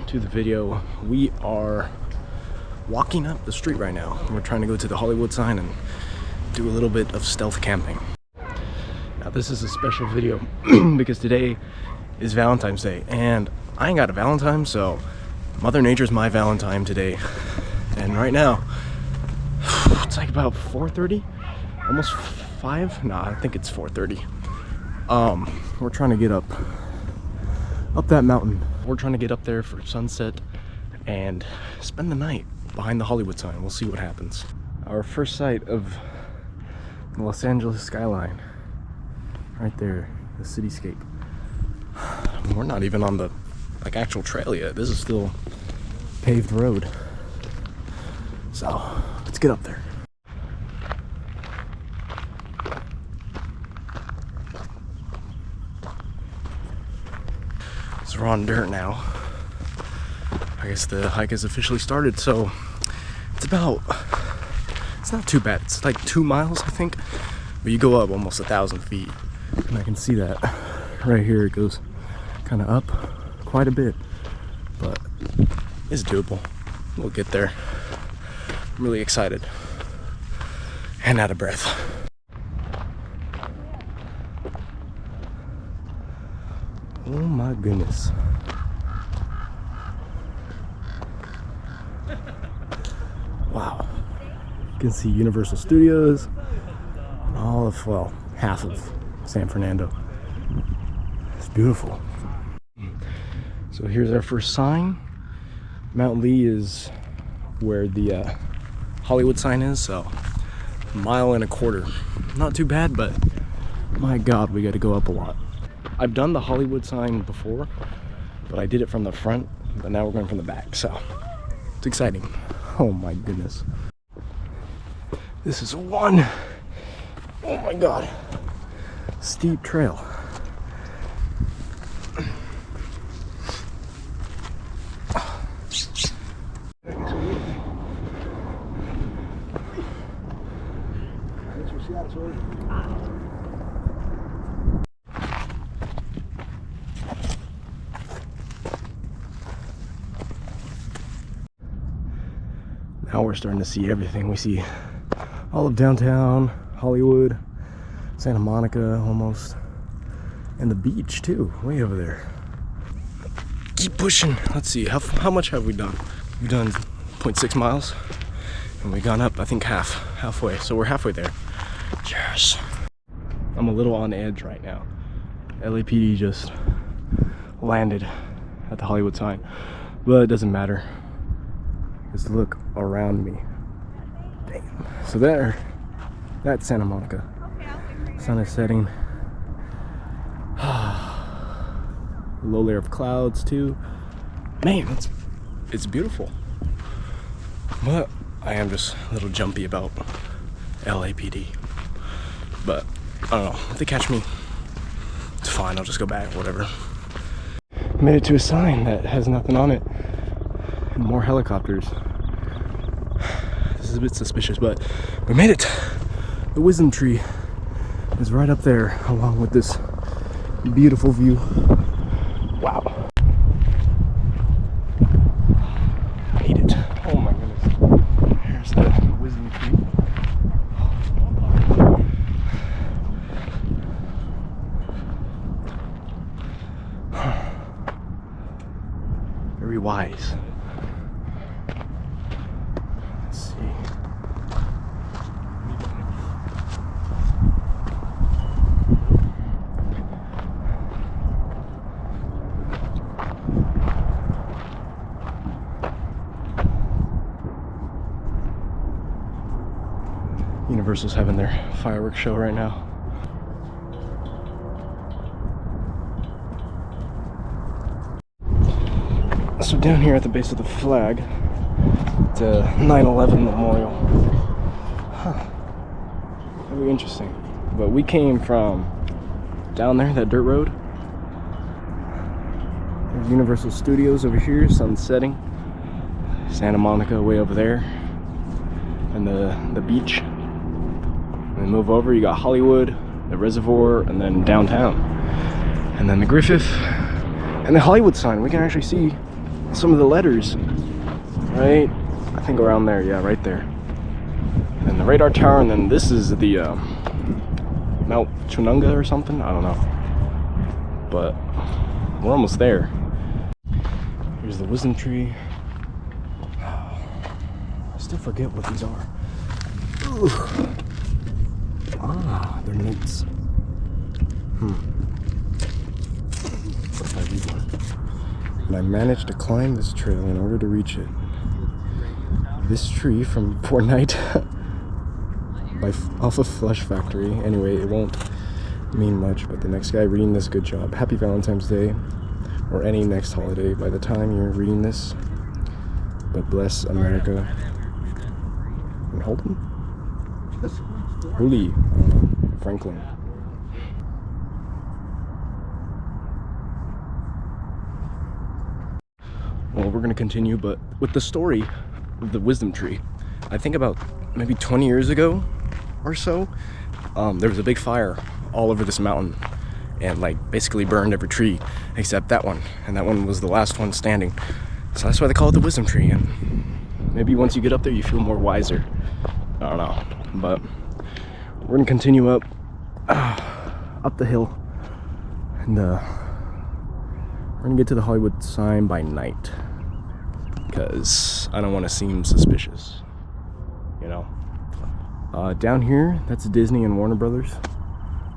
to the video. We are walking up the street right now. We're trying to go to the Hollywood sign and do a little bit of stealth camping. Now this is a special video because today is Valentine's Day and I ain't got a Valentine, so Mother Nature's my Valentine today. And right now, it's like about 4:30, almost 5. Nah, I think it's 4:30. We're trying to get up that mountain. We're trying to get up there for sunset and spend the night behind the Hollywood sign. We'll see what happens. Our first sight of the Los Angeles skyline, right there, the cityscape. We're not even on the actual trail yet. This is still paved road. So let's get up there. So we're on dirt now. I guess the hike has officially started, so it's not too bad. It's like 2 miles, I think, but you go up almost 1,000 feet. And I can see that right here. It goes kind of up quite a bit, but it's doable. We'll get there. I'm really excited and out of breath. Oh my goodness. Wow. You can see Universal Studios, all of, well, half of San Fernando. It's beautiful. So here's our first sign. Mount Lee is where the Hollywood sign is, so 1.25 miles. Not too bad, but my God, we got to go up a lot. I've done the Hollywood sign before, but I did it from the front, but now we're going from the back, so it's exciting. Oh my goodness. This is one, oh my God, steep trail. Now we're starting to see everything. We see all of downtown Hollywood, Santa Monica almost, and the beach too, way over there. Keep pushing. Let's see, how much have we done? We've done 0.6 miles, and we've gone up, I think, halfway. So we're halfway there. Yes. I'm a little on edge right now. LAPD just landed at the Hollywood sign, but it doesn't matter. Just look around me. Damn. So that's Santa Monica. Sun is setting. Low layer of clouds too. Man, it's beautiful. But I am just a little jumpy about LAPD. But I don't know. If they catch me, it's fine. I'll just go back, whatever. Made it to a sign that has nothing on it. More helicopters. This is a bit suspicious, but we made it. The wisdom tree is right up there along with this beautiful view. Wow. Made it. Oh my goodness. Here's the wisdom tree. Very wise. Universal's having their fireworks show right now. So down here at the base of the flag, the 9/11 memorial. Huh. Very interesting. But we came from down there, that dirt road. There's Universal Studios over here, sun's setting. Santa Monica way over there. And the beach. And then move over, you got Hollywood, the reservoir, and then downtown. And then the Griffith, and the Hollywood sign. We can actually see some of the letters, right? I think around there, yeah, right there. And the radar tower, and then this is the Mount Chununga or something, I don't know. But we're almost there. Here's the wisdom tree. I still forget what these are. Ugh. Ah, they're notes. What if I read one? And I managed to climb this trail in order to reach it. This tree from Fortnite off of Flush Factory. Anyway, it won't mean much, but the next guy reading this, good job. Happy Valentine's Day, or any next holiday by the time you're reading this. But bless America. And hold him? Holy, Franklin. Well, we're gonna continue, but with the story of the wisdom tree. I think about maybe 20 years ago or so, there was a big fire all over this mountain and like basically burned every tree except that one, and that one was the last one standing. So that's why they call it the wisdom tree, and maybe once you get up there you feel more wiser. I don't know, but we're gonna continue up the hill, and we're gonna get to the Hollywood sign by night because I don't want to seem suspicious, you know. Down here, that's Disney and Warner Brothers,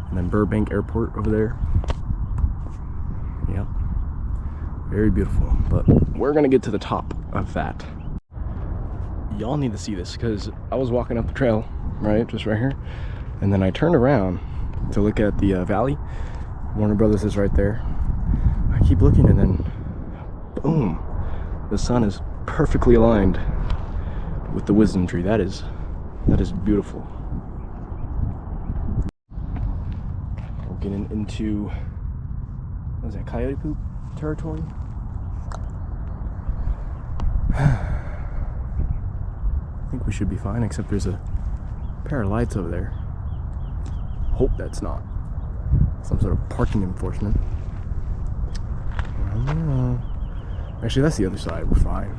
and then Burbank Airport over there. Yep, very beautiful. But we're gonna get to the top of that. Y'all need to see this because I was walking up the trail, right, just right here, and then I turned around to look at the valley. Warner Brothers is right there. I keep looking, and then boom, the sun is perfectly aligned with the wisdom tree. That is beautiful. We're getting into, what is that, coyote poop territory? I think we should be fine, except there's a pair of lights over there. Hope that's not some sort of parking enforcement. I don't know. Actually, that's the other side. We're fine.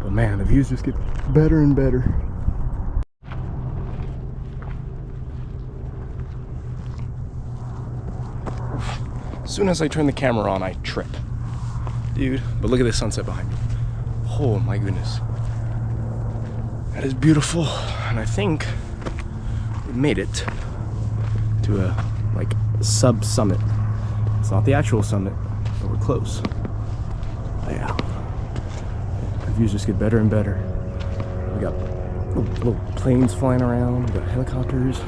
But man, the views just get better and better. As soon as I turn the camera on, I trip. Dude, but look at this sunset behind me. Oh my goodness. That is beautiful. And I think we made it to a sub-summit. It's not the actual summit, but we're close. Yeah. The views just get better and better. We got little planes flying around, we got helicopters.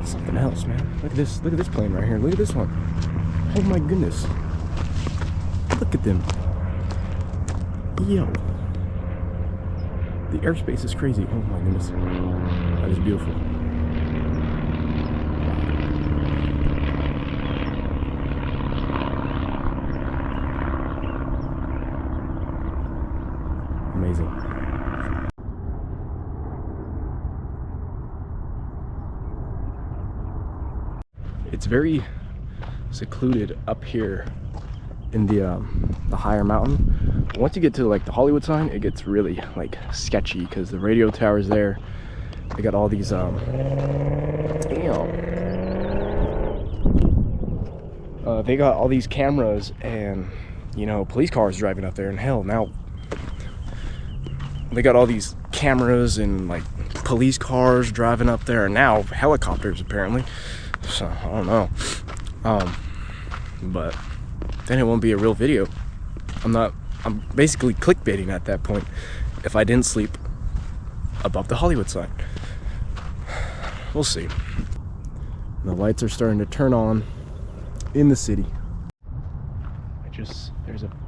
Something else, man. Look at this plane right here. Look at this one. Oh my goodness. Look at them. Yo. The airspace is crazy. Oh my goodness. That is beautiful. Amazing. It's very secluded up here in the higher mountain. Once you get to like the Hollywood sign, it gets really like sketchy because the radio tower's there. They got all these they got all these cameras and, you know, police cars driving up there, and hell, now they got all these cameras and like police cars driving up there, and now helicopters apparently. So I don't know, but then it won't be a real video. I'm basically clickbaiting at that point if I didn't sleep above the Hollywood sign. We'll see. The lights are starting to turn on in the city.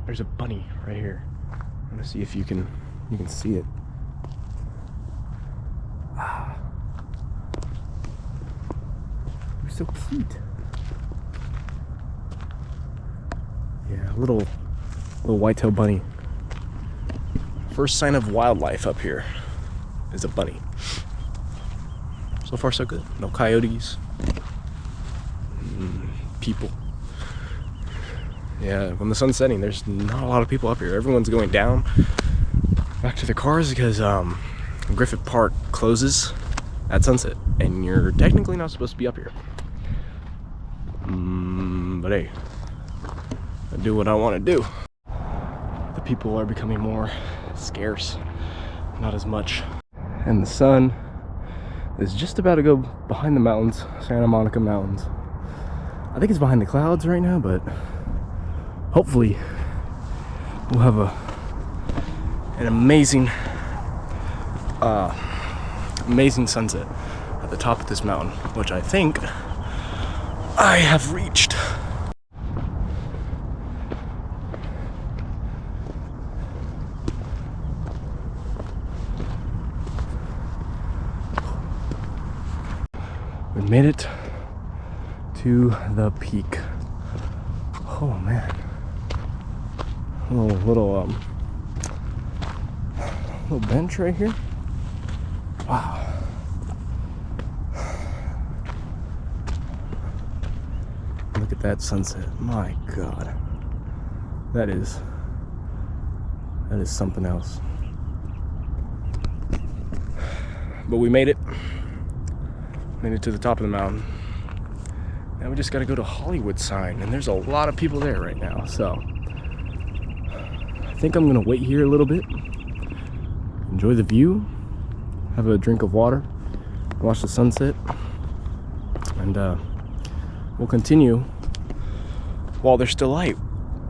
There's a bunny right here. I'm gonna see if you can see it. Ah. You're so cute. Yeah, little white-tailed bunny. First sign of wildlife up here is a bunny. So far so good. No coyotes. People. Yeah, when the sun's setting, there's not a lot of people up here. Everyone's going down back to their cars because Griffith Park closes at sunset, and you're technically not supposed to be up here. But hey, I do what I want to do. The people are becoming more scarce, not as much. And the sun is just about to go behind the mountains, Santa Monica Mountains. I think it's behind the clouds right now, but hopefully we'll have an amazing sunset at the top of this mountain, which I think I have reached. We made it to the peak. Oh man. Little bench right here. Wow. Look at that sunset. My God. That is something else. But we made it. Made it to the top of the mountain. Now we just gotta go to Hollywood sign, and there's a lot of people there right now, so I think I'm gonna wait here a little bit, enjoy the view, have a drink of water, watch the sunset, and we'll continue while there's still light,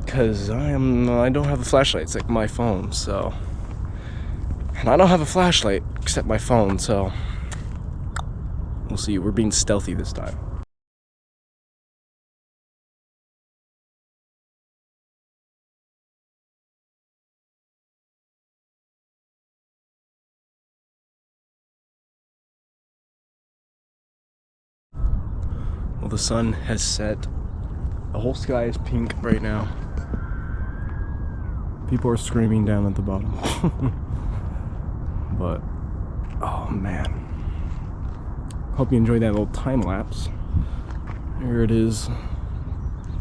because I don't have a flashlight. It's like my phone, so, and I don't have a flashlight except my phone, so we'll see. We're being stealthy this time. Well, the sun has set. The whole sky is pink right now. People are screaming down at the bottom. But, oh man. Hope you enjoyed that little time lapse. Here it is,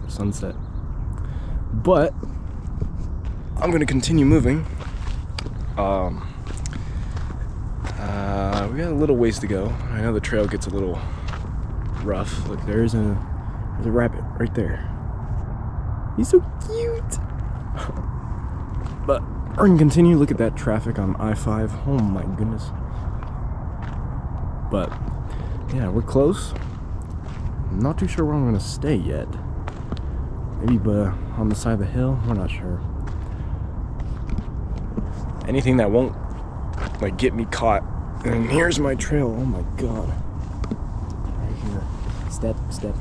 sunset. But I'm gonna continue moving. We got a little ways to go. I know the trail gets a little rough. Look, there's a rabbit right there. He's so cute. But we're gonna continue. Look at that traffic on I-5. Oh my goodness. But yeah, we're close. I'm not too sure where I'm gonna stay yet. Maybe on the side of the hill. We're not sure. Anything that won't like get me caught. And here's my trail. Oh my God. Right here. Step.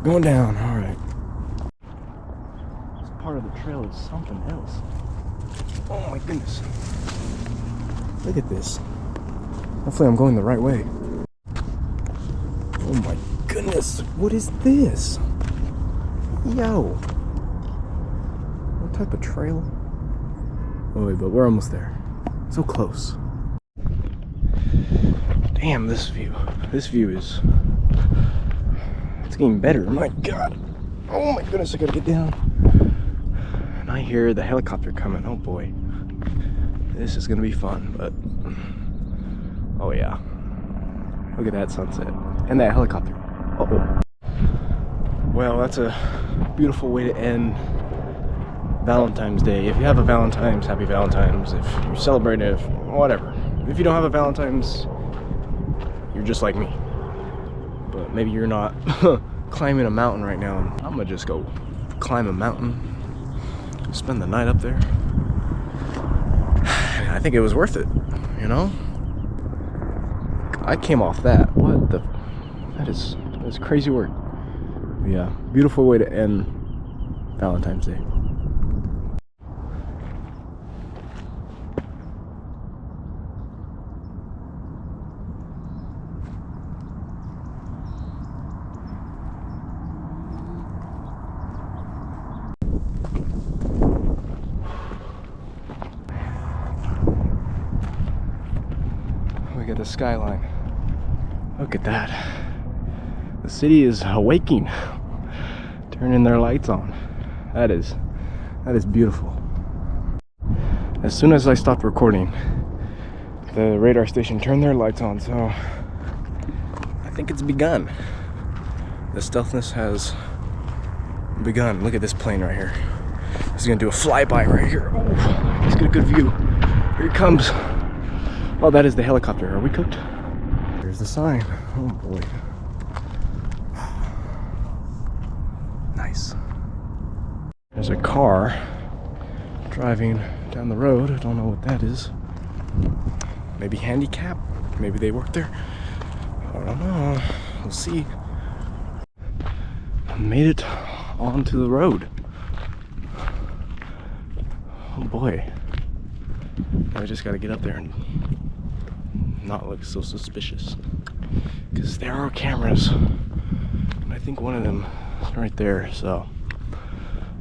Going down. All right. This part of the trail is something else. Oh my goodness. Look at this. Hopefully I'm going the right way. Oh my goodness. What is this? Yo. What type of trail? Oh wait, but we're almost there. So close. Damn, this view. This view is... it's getting better. My God. Oh my goodness, I gotta get down. And I hear the helicopter coming. Oh boy. This is gonna be fun, but... oh yeah. Look at that sunset. And that helicopter. Uh-oh. Well, that's a beautiful way to end Valentine's Day. If you have a Valentine's, happy Valentine's. If you're celebrating it, whatever. If you don't have a Valentine's, you're just like me. But maybe you're not climbing a mountain right now. I'm gonna just go climb a mountain, spend the night up there. I think it was worth it, you know? I came off that. What the? That is crazy work. But yeah, beautiful way to end Valentine's Day. Look at the skyline. Look at that. The city is awaking, turning their lights on. That is beautiful. As soon as I stopped recording, the radar station turned their lights on, so I think it's begun. The stealthness has begun. Look at this plane right here. He's gonna do a flyby right here. Oh, let's get a good view. Here he comes. Oh, that is the helicopter. Are we cooked? There's the sign. Oh boy. Nice. There's a car driving down the road. I don't know what that is. Maybe handicap? Maybe they work there? I don't know. We'll see. I made it onto the road. Oh boy. I just gotta get up there and not look so suspicious. Because there are cameras. And I think one of them is right there, so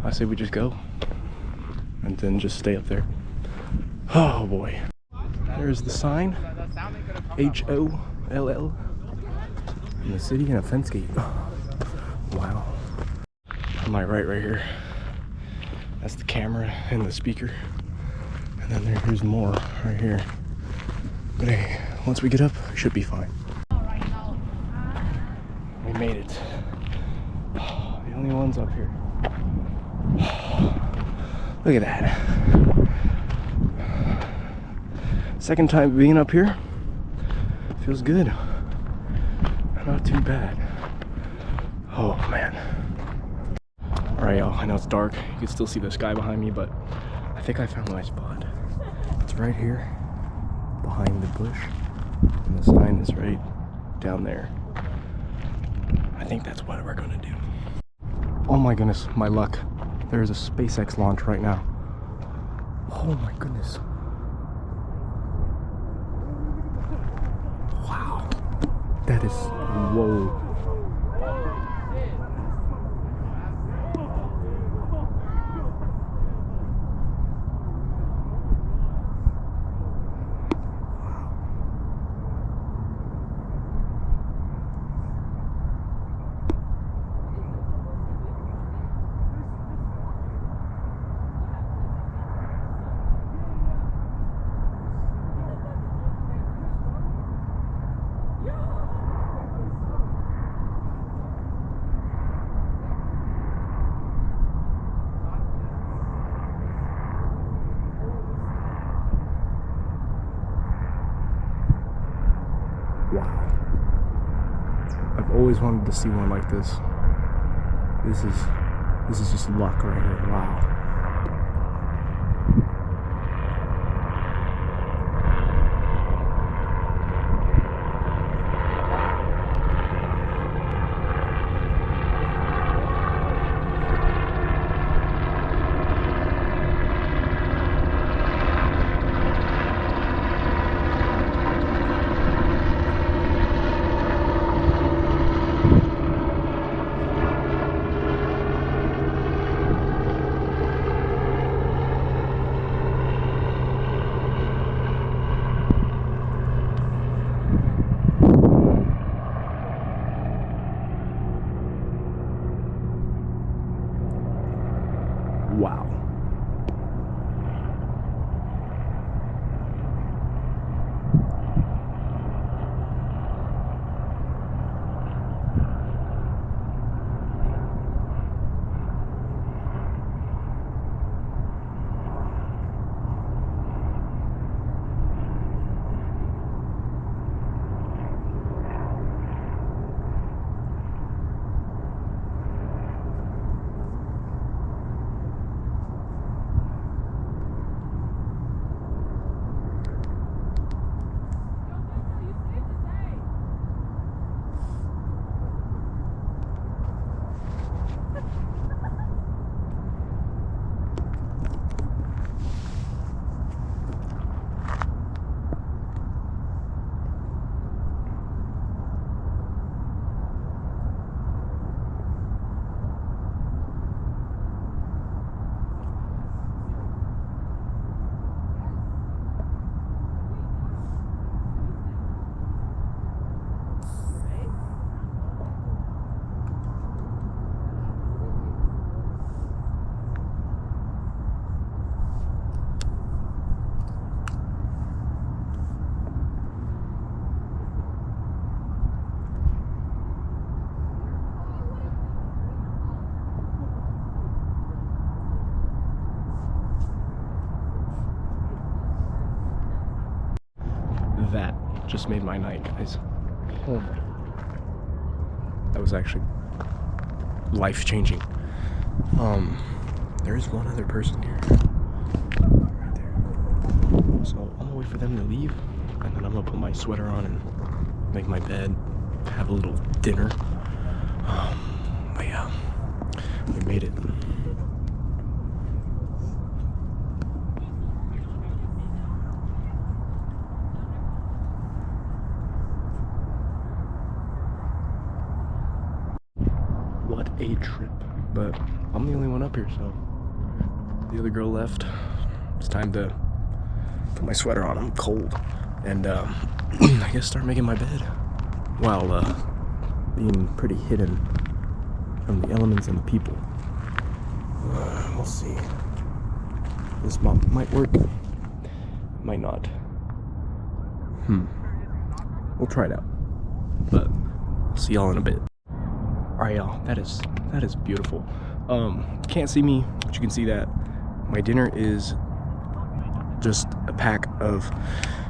I say we just go. And then just stay up there. Oh boy. There's the sign. H-O-L-L. In the city and a fence gate. Wow. On my right here. That's the camera and the speaker. And then here's more right here. But hey, once we get up, we should be fine. We made it. The only ones up here. Look at that. Second time being up here. Feels good. Not too bad. Oh man. Alright y'all, I know it's dark. You can still see the sky behind me, but I think I found my spot. It's right here, behind the bush. And the sign is right down there. I think that's what we're gonna do. Oh my goodness, my luck. There is a SpaceX launch right now. Oh my goodness. Wow. That is, whoa. Wow. I've always wanted to see one like this. This is just luck right here. Wow. that just made my night, guys. Oh my. That was actually life-changing. There is one other person here. Right there. So I'm gonna wait for them to leave, and then I'm gonna put my sweater on and make my bed, have a little dinner. But yeah, we made it. What a trip. But I'm the only one up here, so the other girl left. It's time to put my sweater on. I'm cold. And I guess start making my bed while being pretty hidden from the elements and the people. We'll see. This might work. Might not. We'll try it out. But I'll see y'all in a bit. Alright, y'all, that is beautiful. Can't see me, but you can see that my dinner is just a pack of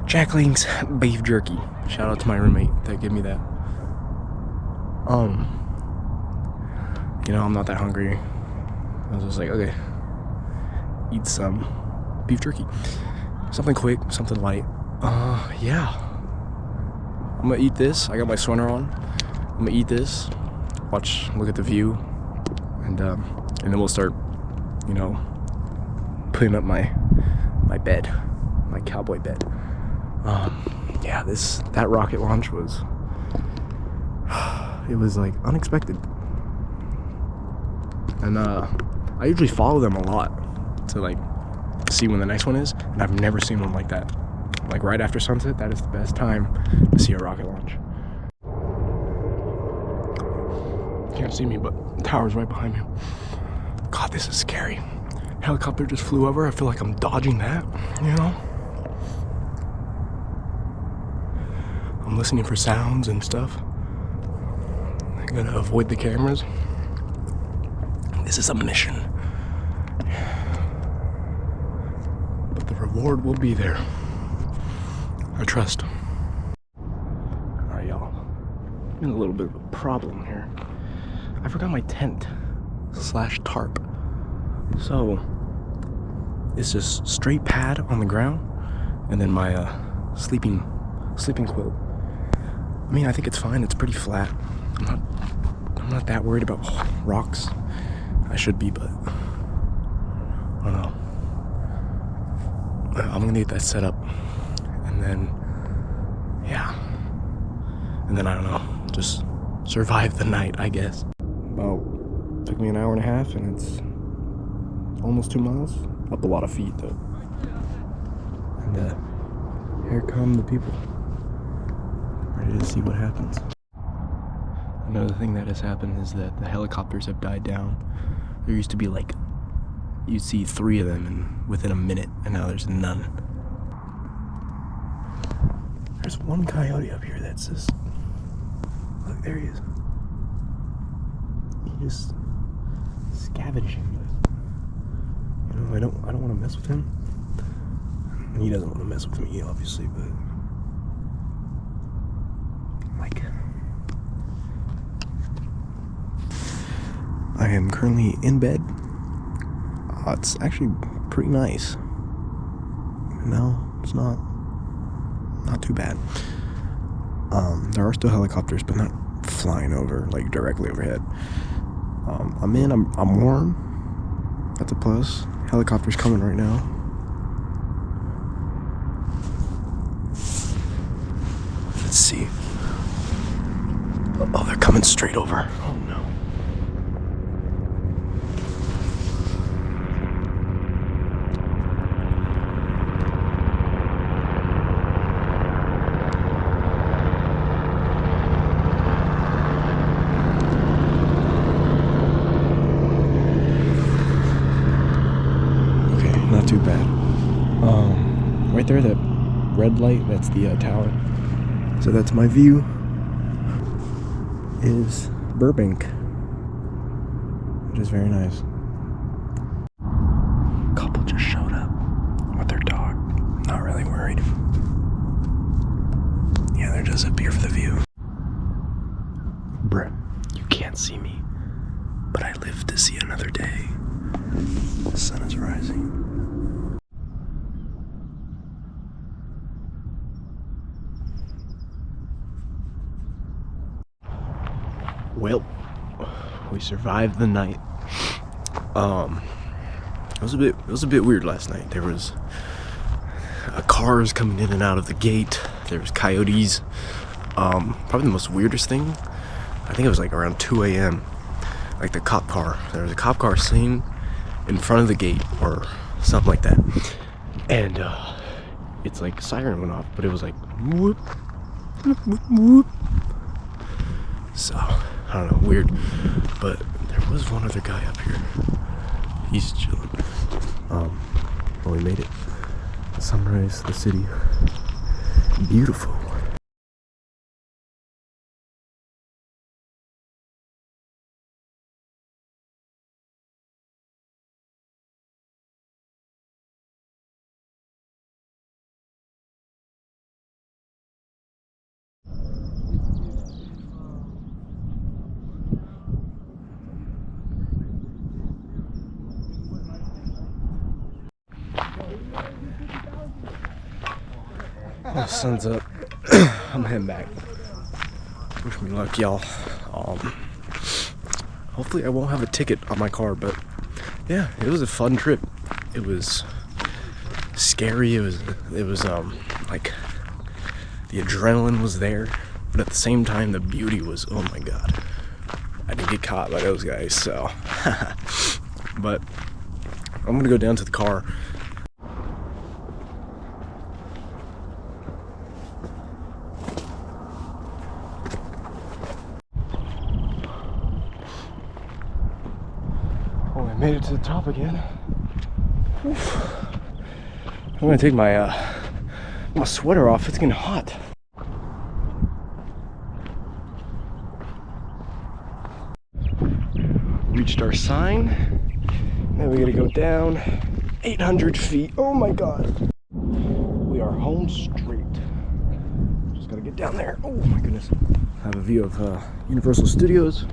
Jack Link's beef jerky. Shout out to my roommate that gave me that. You know, I'm not that hungry. I was just like, okay, eat some beef jerky. Something quick, something light. Yeah. I'm gonna eat this. I got my sweater on. I'm gonna eat this. Look at the view, and then we'll start, you know, putting up my bed, my cowboy bed. Yeah, that rocket launch was, it was like unexpected, and I usually follow them a lot to like see when the next one is, and I've never seen one like that. Like right after sunset, that is the best time to see a rocket launch. Can't see me, but the tower's right behind me. God, this is scary. Helicopter just flew over. I feel like I'm dodging that, you know? I'm listening for sounds and stuff. I'm gonna avoid the cameras. This is a mission. But the reward will be there. I trust. Alright, y'all. I'm in a little bit of a problem here. I forgot my tent / tarp. So it's just straight pad on the ground, and then my sleeping quilt. I mean, I think it's fine. It's pretty flat. I'm not that worried about rocks. I should be, but I don't know. I'm gonna get that set up, and then yeah, and then I don't know, just survive the night, I guess. Took me an hour and a half, and it's almost 2 miles. Up a lot of feet though. And here come the people, ready to see what happens. Another thing that has happened is that the helicopters have died down. There used to be like, you'd see 3 of them within a minute, and now there's none. There's one coyote up here that's just, look, there he is. He just scavenging, but you know, I don't want to mess with him. He doesn't want to mess with me, obviously, but like, I am currently in bed. It's actually pretty nice. No, it's not too bad. There are still helicopters, but not flying over, like directly overhead. I'm warm. That's a plus. Helicopter's coming right now. Let's see. Oh, they're coming straight over. Oh no. Not too bad. Right there, that red light, that's the tower. So that's my view. Is Burbank, which is very nice. Couple just showed up with their dog. Not really worried. has up here for the view. Bruh, you can't see me, but I live to see another day. The sun is rising. Well, we survived the night. It was a bit weird last night. There was cars coming in and out of the gate. There was coyotes. Probably the most weirdest thing, I think it was like around 2 a.m. Like the cop car. There was a cop car sitting in front of the gate or something like that. And it's like siren went off, but it was like whoop, whoop, whoop, whoop. So I don't know, weird. But there was one other guy up here. He's chilling. Well, we made it. The sunrise, the city. Beautiful. The sun's up. I'm heading back. Wish me luck, y'all. Hopefully I won't have a ticket on my car, but yeah, it was a fun trip. It was scary. It was like the adrenaline was there, but at the same time the beauty was, oh my god. I didn't get caught by those guys, so but I'm gonna go down to the car. Oh, I made it to the top again. Oof. I'm gonna take my sweater off. It's getting hot. Reached our sign. Now we gotta go down 800 feet. Oh my god. We are home straight. Just gotta get down there. Oh my goodness. Have a view of Universal Studios.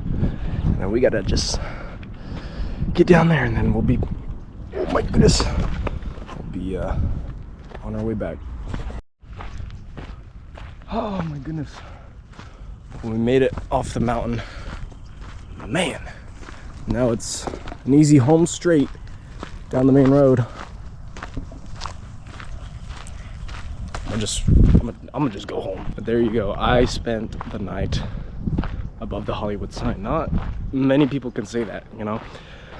Now we gotta just get down there and then we'll be, oh my goodness, we'll be on our way back. Oh my goodness. We made it off the mountain. Man, now it's an easy home straight down the main road. I'm gonna just go home. But there you go. I spent the night above the Hollywood sign. Not many people can say that, you know.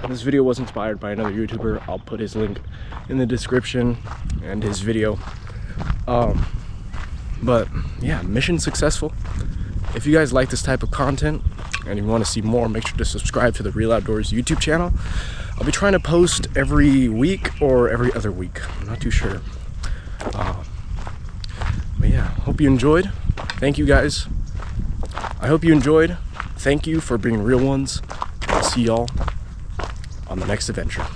This video was inspired by another YouTuber. I'll put his link in the description and his video. But yeah, mission successful. If you guys like this type of content and you want to see more, make sure to subscribe to the Real Outdoors YouTube channel. I'll be trying to post every week or every other week. I'm not too sure. But yeah, hope you enjoyed. Thank you guys. I hope you enjoyed. Thank you for being real ones. I'll see y'all on the next adventure.